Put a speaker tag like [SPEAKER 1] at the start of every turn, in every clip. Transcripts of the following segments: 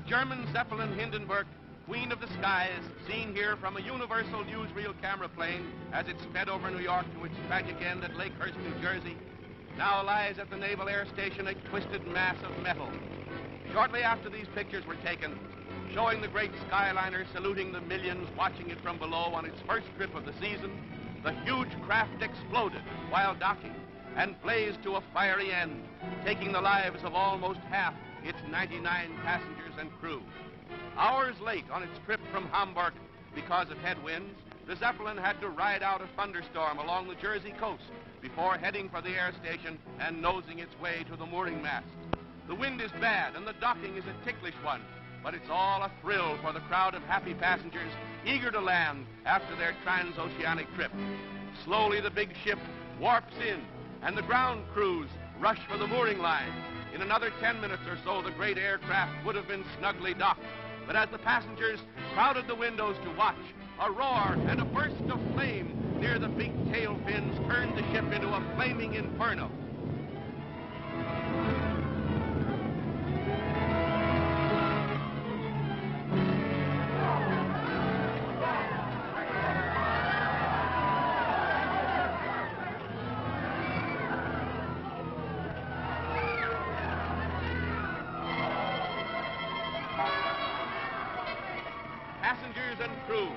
[SPEAKER 1] German Zeppelin Hindenburg, Queen of the Skies, seen here from a universal newsreel camera plane as it sped over New York to its tragic end at Lakehurst, New Jersey, now lies at the Naval Air Station a twisted mass of metal. Shortly after these pictures were taken, showing the great Skyliner saluting the millions watching it from below on its first trip of the season, the huge craft exploded while docking and blazed to a fiery end, taking the lives of almost half its 99 passengers and crew. Hours late on its trip from Hamburg because of headwinds, the Zeppelin had to ride out a thunderstorm along the Jersey coast before heading for the air station and nosing its way to the mooring mast. The wind is bad and the docking is a ticklish one, but it's all a thrill for the crowd of happy passengers eager to land after their transoceanic trip. Slowly the big ship warps in and the ground crews rush for the mooring line. In another 10 minutes or so, the great aircraft would have been snugly docked. But as the passengers crowded the windows to watch, a roar and a burst of flame near the big tail fins turned the ship into a flaming inferno. Passengers and crew,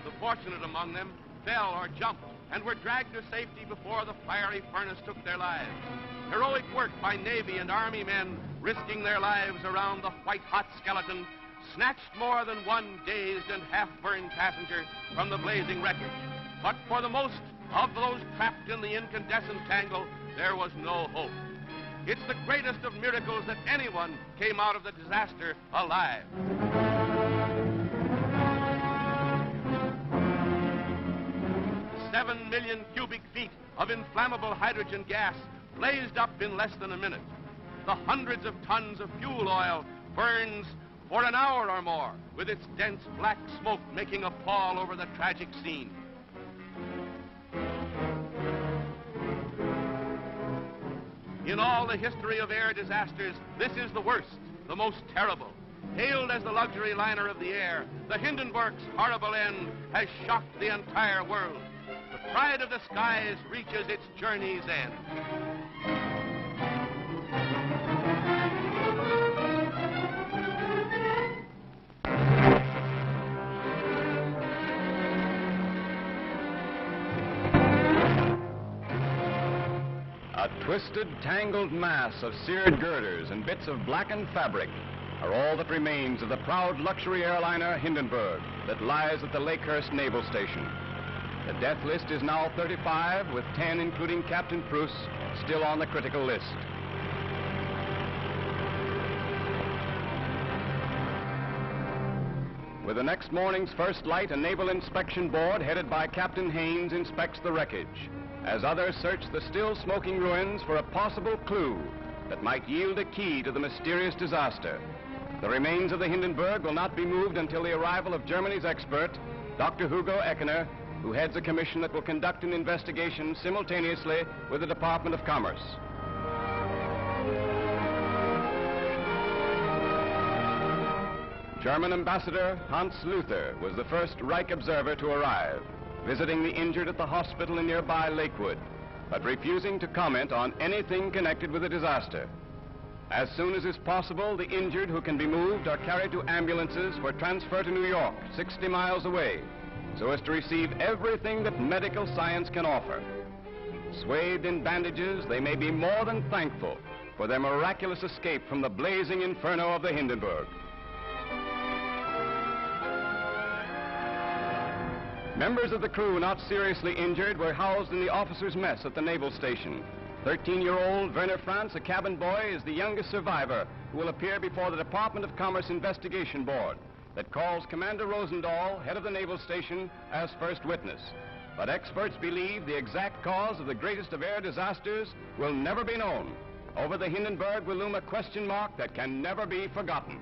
[SPEAKER 1] the fortunate among them, fell or jumped and were dragged to safety before the fiery furnace took their lives. Heroic work by Navy and Army men risking their lives around the white-hot skeleton snatched more than one dazed and half-burned passenger from the blazing wreckage. But for the most of those trapped in the incandescent tangle, there was no hope. It's the greatest of miracles that anyone came out of the disaster alive. 7 million cubic feet of inflammable hydrogen gas blazed up in less than a minute. The hundreds of tons of fuel oil burns for an hour or more, with its dense black smoke making a pall over the tragic scene. In all the history of air disasters, this is the worst, the most terrible. Hailed as the luxury liner of the air, the Hindenburg's horrible end has shocked the entire world. The pride of the skies reaches its journey's end.
[SPEAKER 2] A twisted, tangled mass of seared girders and bits of blackened fabric are all that remains of the proud luxury airliner Hindenburg that lies at the Lakehurst Naval Station. The death list is now 35, with 10, including Captain Pruss, still on the critical list. With the next morning's first light, a naval inspection board headed by Captain Haynes inspects the wreckage, as others search the still smoking ruins for a possible clue that might yield a key to the mysterious disaster. The remains of the Hindenburg will not be moved until the arrival of Germany's expert, Dr. Hugo Eckener, who heads a commission that will conduct an investigation simultaneously with the Department of Commerce. German Ambassador Hans Luther was the first Reich observer to arrive, visiting the injured at the hospital in nearby Lakewood, but refusing to comment on anything connected with the disaster. As soon as is possible, the injured who can be moved are carried to ambulances for transfer to New York, 60 miles away, so as to receive everything that medical science can offer. Swathed in bandages, they may be more than thankful for their miraculous escape from the blazing inferno of the Hindenburg. Members of the crew not seriously injured were housed in the officers' mess at the naval station. 13-year-old Werner Franz, a cabin boy, is the youngest survivor who will appear before the Department of Commerce Investigation Board that calls Commander Rosendahl, head of the naval station, as first witness. But experts believe the exact cause of the greatest of air disasters will never be known. Over the Hindenburg will loom a question mark that can never be forgotten.